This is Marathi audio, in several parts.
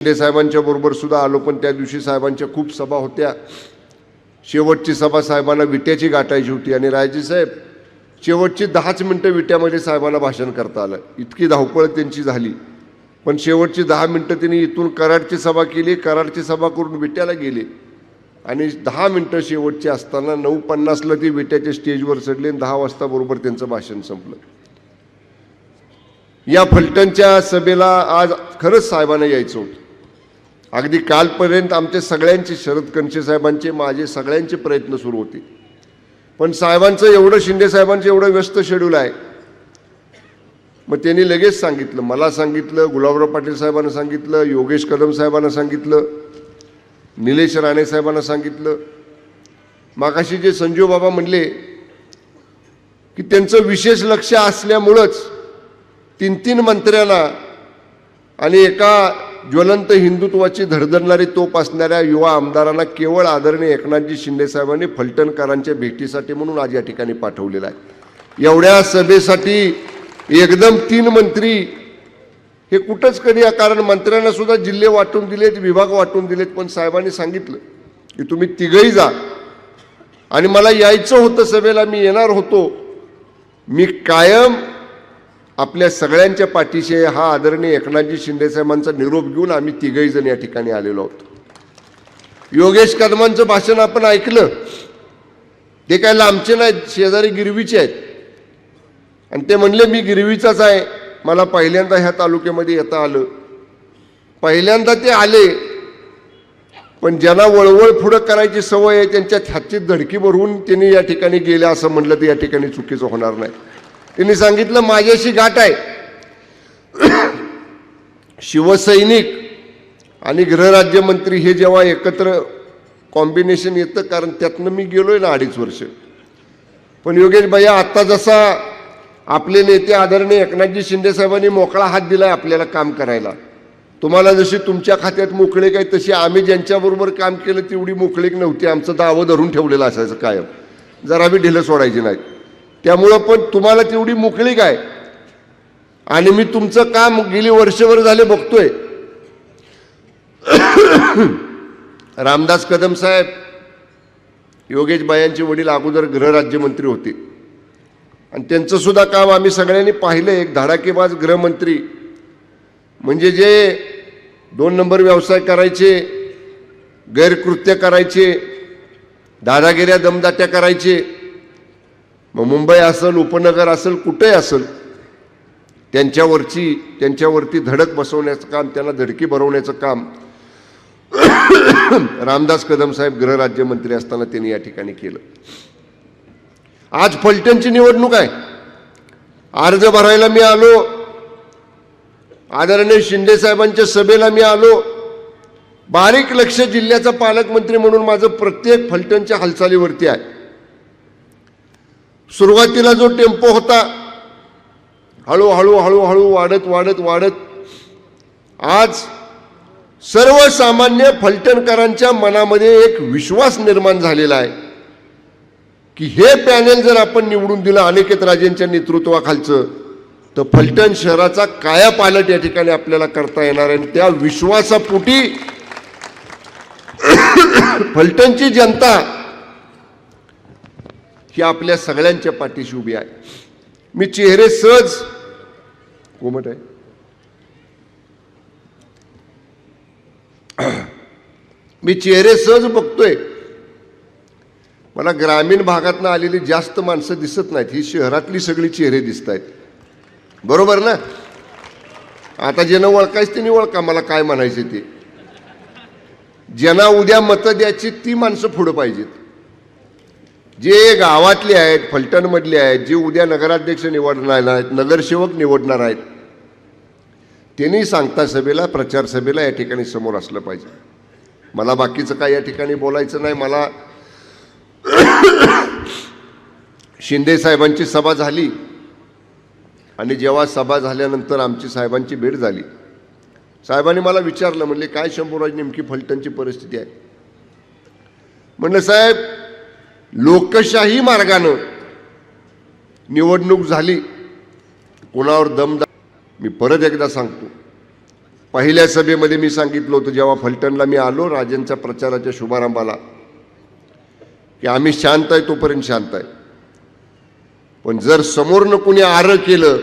शिंदे साहेबांच्या बरोबर सुद्धा आलो, पण त्या दिवशी साहेबांच्या खूप सभा होत्या. शेवटची सभा साहेबांना विट्याची गाठायची होती आणि रायजी साहेब शेवटची 10 मिनिटं विट्यामध्ये साहेबांना भाषण करता आलं. इतकी धावपळ त्यांची झाली, पण शेवटची 10 मिनिटं त्यांनी इथून कराडची सभा केली. कराडची सभा करून विट्याला गेले आणि 10 मिनिटं शेवटची असताना 9:50ला ते विट्याच्या स्टेजवर चढले आणि 10 वाजता बरोबर त्यांचं भाषण संपलं. या फलटणच्या सभेला आज खरंच साहेबांना यायचं होतं. अगदी कालपर्यंत आमचे सगळ्यांचे, शरद कणसे साहेबांचे, माझे सगळ्यांचे प्रयत्न सुरू होते, पण साहेबांचं एवढं, शिंदे साहेबांचं एवढं व्यस्त शेड्यूल आहे. मग त्यांनी लगेच सांगितलं, मला सांगितलं, गुलाबराव पाटील साहेबांना सांगितलं, योगेश कदम साहेबांना सांगितलं, निलेश राणे साहेबांना सांगितलं. मागाशी जे संजीव बाबा म्हणले की त्यांचं विशेष लक्ष असल्यामुळंच 3 मंत्र्यांना आणि एका ज्वलंत हिंदुत्वाची धडधडणारी तोप असणाऱ्या युवा आमदारांना केवळ आदरणीय एकनाथजी शिंदे साहेबांनी फलटणकरांच्या भेटीसाठी म्हणून आज या ठिकाणी पाठवलेलं आहे. एवढ्या सभेसाठी एकदम 3 मंत्री हे कुठंच कधी, कारण मंत्र्यांना सुद्धा जिल्हे वाटून दिलेत, विभाग वाटून दिलेत, पण साहेबांनी सांगितलं की तुम्ही तिघही जा. आणि मला यायचं होतं सभेला, मी येणार होतो. मी कायम आपल्या सगळ्यांच्या पाठीशी, हा आदरणीय एकनाथजी शिंदे साहेबांचा निरोप घेऊन आम्ही तिघही जण या ठिकाणी आलेलो आहोत. योगेश कदमांचं भाषण आपण ऐकलं, ते काय लांबचे नाहीत, शेजारी गिरवीचे आहेत, आणि ते म्हणले मी गिरवीचाच आहे, मला पहिल्यांदा ह्या तालुक्यामध्ये येता आलं. पहिल्यांदा ते आले, पण ज्यांना वळवळ पुढं करायची सवय आहे त्यांच्या हातची धडकी भरून त्यांनी या ठिकाणी गेले असं म्हणलं तर या ठिकाणी चुकीचं होणार नाही. त्यांनी सांगितलं माझ्याशी गाठ आहे. शिवसैनिक आणि गृहराज्यमंत्री हे जेव्हा एकत्र कॉम्बिनेशन येतं, कारण त्यातनं मी गेलोय ना 2.5 वर्ष. पण योगेश भैया, आत्ता जसा आपले नेते आदरणीय एकनाथजी शिंदे साहेबांनी मोकळा हात दिलाय आपल्याला काम करायला, तुम्हाला जशी तुमच्या खात्यात मोकळीक आहे तशी आम्ही ज्यांच्याबरोबर काम केलं तेवढी मोकळीक नव्हती. आमचं दावं धरून ठेवलेलं असायचं कायम, जरा बी ढिलं सोडायची नाही. त्यामुळं पण तुम्हाला तेवढी मोकळीक आहे आणि मी तुमचं काम गेली वर्षभर झाले बघतोय. रामदास कदम साहेब, योगेश बायांचे वडील अगोदर गृहराज्यमंत्री होते आणि त्यांचं सुद्धा काम आम्ही सगळ्यांनी पाहिलं. एक धडाकेबाज गृहमंत्री, म्हणजे जे 2 नंबर व्यवसाय करायचे, गैरकृत्य करायचे, दादागिऱ्या दमदाट्या करायचे, मग मुंबई असेल, उपनगर असेल, कुठेही असेल, त्यांच्यावरती धडक बसवण्याचं काम, त्यांना धडकी भरवण्याचं काम रामदास कदम साहेब गृहराज्यमंत्री असताना त्यांनी या ठिकाणी केलं. आज फलटणची निवडणूक आहे, अर्ज भरायला मी आलो, आदरणीय शिंदे साहेबांच्या सभेला मी आलो. बारीक लक्ष, जिल्ह्याचा पालकमंत्री म्हणून माझं प्रत्येक फलटणच्या हालचालीवरती आहे. सुरुवातीला जो टेम्पो होता, हळूहळू हळूहळू वाढत वाढत वाढत आज सर्वसामान्य फलटणकरांच्या मनामध्ये एक विश्वास निर्माण झालेला आहे की हे पॅनेल जर आपण निवडून दिलं अनिकेत राजेंच्या नेतृत्वाखालचं, तर फलटण शहराचा कायापालट या ठिकाणी आपल्याला करता येणार आहे. त्या विश्वासापोटी फलटणची जनता ही आपल्या सगळ्यांच्या पाठीशी उभी आहे. मी चेहरे सहज, कोमट आहे, मी चेहरे सहज बघतोय. मला ग्रामीण भागातनं आलेली जास्त माणसं दिसत नाहीत, ही शहरातली सगळी चेहरे दिसत आहेत. बरोबर ना? आता ज्यांना ओळखायचं त्यांनी ओळखा, मला काय म्हणायचे ते. ज्यांना उद्या मतं द्यायची ती माणसं पुढं पाहिजेत. जे गावातले आहेत, फलटणमधले आहेत, जे उद्या नगराध्यक्ष निवडणार आहेत, नगरसेवक निवडणार आहेत, त्यांनी सांगता सभेला, प्रचार सभेला या ठिकाणी समोर असलं पाहिजे. मला बाकीचं काय या ठिकाणी बोलायचं नाही. मला शिंदे साहेबांची सभा झाली आणि जेव्हा सभा झाल्यानंतर आमची साहेबांची भेट झाली, साहेबांनी मला विचारलं, म्हणले काय शंभूराज नेमकी फलटणची परिस्थिती आहे? म्हणलं साहेब, लोकशाही मार्गानं निवडणूक झाली, कोणावर दमदार, मी परत एकदा सांगतो, पहिल्या सभेमध्ये मी सांगितलं होतं, जेव्हा फलटणला मी आलो राजेंच्या प्रचाराच्या शुभारंभाला, की आम्ही शांत आहे तोपर्यंत शांत आहे, पण जर समोरनं कुणी आरं केलं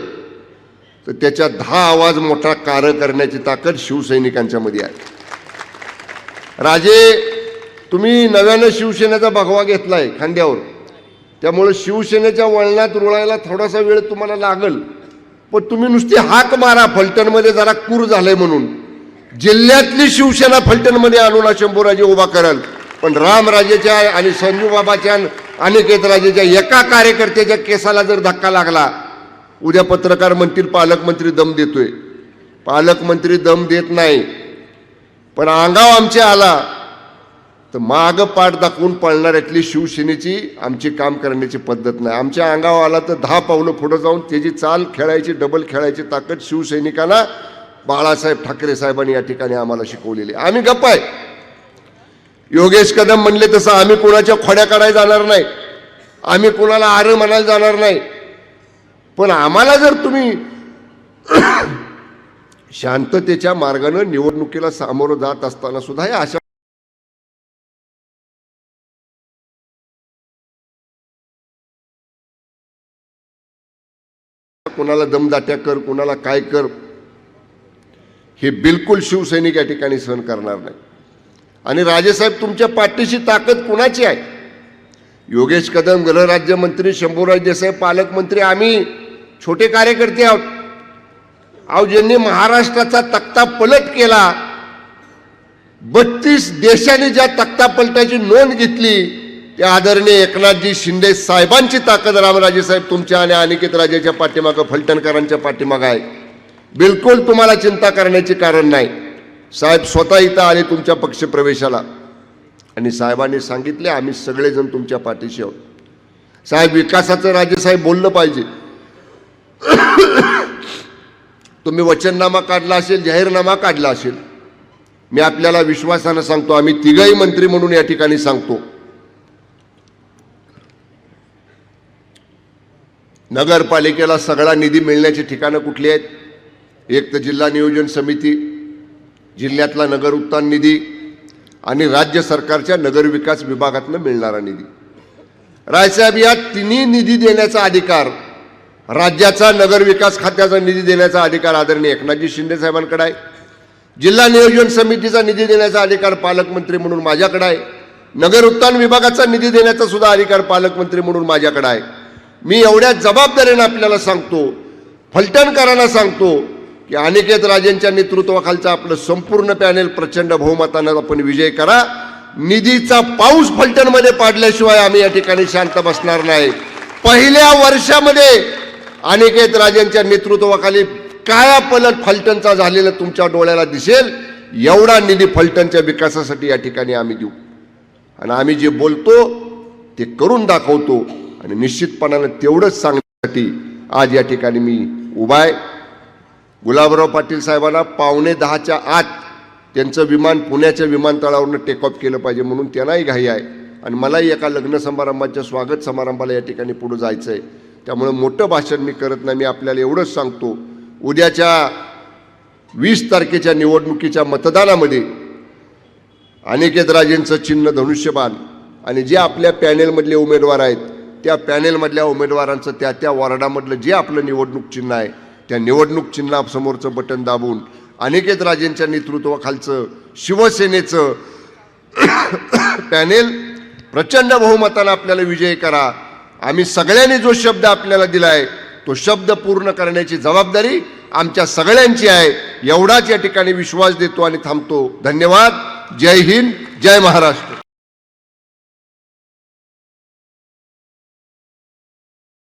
तर त्याच्या 10 आवाज मोठा कार करण्याची ताकद शिवसैनिकांच्या मध्ये आहे. राजे, तुम्ही नव्यानं शिवसेनेचा भगवा घेतलाय खांद्यावर, त्यामुळे शिवसेनेच्या वळणात रुळायला थोडासा वेळ तुम्हाला लागल, पण तुम्ही नुसती हाक मारा फलटणमध्ये जरा कूर झालंय म्हणून. जिल्ह्यातली शिवसेना फलटणमध्ये आणून शंभूराजे उभा कराल, पण रामराजेच्या आणि संजूबाबाच्या अनिकेत राजेच्या एका कार्यकर्त्याच्या केसाला जर धक्का लागला, उद्या पत्रकार म्हणतील पालकमंत्री दम देतोय. पालकमंत्री दम देत नाही, पण अंगाव आमच्या आला तर माग पाठ दाखवून पळणाऱ्यातली शिवसेनेची आमची काम करण्याची पद्धत नाही. आमच्या अंगावर आला तर 10 पावलं पुढे जाऊन त्याची चाल खेळायची, डबल खेळायची ताकद शिवसैनिकांना बाळासाहेब ठाकरे साहेबांनी या ठिकाणी आम्हाला शिकवलेली. आम्ही गप्प आहे. योगेश कदम म्हणले तसं आम्ही कोणाच्या खोड्या काढायला जाणार नाही, आम्ही कोणाला आरं म्हणायला जाणार नाही, पण आम्हाला जर तुम्ही शांततेच्या मार्गानं निवडणुकीला सामोरं जात असताना सुद्धा हे अशा कोणाला दमदाट्या कर, कोणाला काय कर, हे बिलकुल शिवसैनिक या ठिकाणी सहन करणार नाही. आणि राजेसाहेब, तुमच्या पाठीशी ताकद कुणाची आहे? योगेश कदम गृहराज्यमंत्री, शंभूराज देसाई पालकमंत्री, आम्ही छोटे कार्यकर्ते आहोत. अहो, ज्यांनी महाराष्ट्राचा तक्ता पलट केला, 32 देशांनी ज्या तक्ता पलटाची नोंद घेतली, त्या आदरणीय एकनाथजी शिंदे साहेबांची ताकद रामराजे साहेब तुमच्या आणि अनिकेत राजेच्या पाठीमागं, फलटणकरांच्या पाठीमागं आहे. बिलकुल तुम्हाला चिंता करण्याचे कारण नाही. साहेब स्वतः इथं आले तुमच्या पक्षप्रवेशाला आणि साहेबांनी सांगितले आम्ही सगळेजण तुमच्या पाठीशी आहोत. साहेब, विकासाचं राजेसाहेब बोललं पाहिजे. तुम्ही वचननामा काढला असेल, जाहीरनामा काढला असेल, मी आपल्याला विश्वासानं सांगतो, आम्ही तिघही मंत्री म्हणून या ठिकाणी सांगतो, नगरपालिकेला सगळा निधी मिळण्याची ठिकाणं कुठली आहेत? एक तर जिल्हा नियोजन समिती, जिल्ह्यातला नगर उत्थान निधी आणि राज्य सरकारच्या नगरविकास विभागातून मिळणारा निधी. रायसाहेब, या तिन्ही निधी देण्याचा अधिकार, राज्याचा नगरविकास खात्याचा निधी देण्याचा अधिकार आदरणीय एकनाथजी शिंदे साहेबांकडे आहे. जिल्हा नियोजन समितीचा निधी देण्याचा अधिकार पालकमंत्री म्हणून माझ्याकडे आहे. नगर उत्थान विभागाचा निधी देण्याचा सुद्धा अधिकार पालकमंत्री म्हणून माझ्याकडे आहे. मी एवढ्या जबाबदारीने आपल्याला सांगतो, फलटणकरांना सांगतो की अनिकेत राजेंच्या नेतृत्वाखालचं आपलं संपूर्ण पॅनेल प्रचंड बहुमतानं आपण विजय करा. निधीचा पाऊस फलटणमध्ये पाडल्याशिवाय आम्ही या ठिकाणी शांत बसणार नाही. पहिल्या वर्षामध्ये अनिकेत राजेंच्या नेतृत्वाखाली कायापलट फलटणचा झालेला तुमच्या डोळ्याला दिसेल. एवढा निधी फलटणच्या विकासासाठी या ठिकाणी आम्ही देऊ आणि आम्ही जे बोलतो ते करून दाखवतो आणि निश्चितपणानं तेवढंच सांगण्यासाठी आज या ठिकाणी मी उभा आहे. गुलाबराव पाटील साहेबांना 9:45च्या आत त्यांचं विमान पुण्याच्या विमानतळावरून टेक ऑफ केलं पाहिजे म्हणून त्यांनाही घाई आहे आणि मलाही एका लग्न समारंभाच्या स्वागत समारंभाला या ठिकाणी पुढे जायचं आहे. त्यामुळे मोठं भाषण मी करत नाही. मी आपल्याला एवढंच सांगतो, उद्याच्या 20 तारखेच्या निवडणुकीच्या मतदानामध्ये अनिकेत राजेंचं चिन्ह धनुष्यबाण आणि जे आपल्या पॅनेलमधले उमेदवार आहेत त्या पॅनेलमधल्या उमेदवारांचं त्या त्या वॉर्डामधलं जे आपलं निवडणूक चिन्ह आहे त्या निवडणूक चिन्हासमोरचं बटन दाबून अनिकेत राजेंच्या नेतृत्वाखालचं शिवसेनेचं पॅनेल प्रचंड बहुमतानं आपल्याला विजय करा. आम्ही सगळ्यांनी जो शब्द आपल्याला दिला आहे तो शब्द पूर्ण करण्याची जबाबदारी आमच्या सगळ्यांची आहे. एवढाच या ठिकाणी विश्वास देतो आणि थांबतो. धन्यवाद. जय हिंद, जय महाराष्ट्र.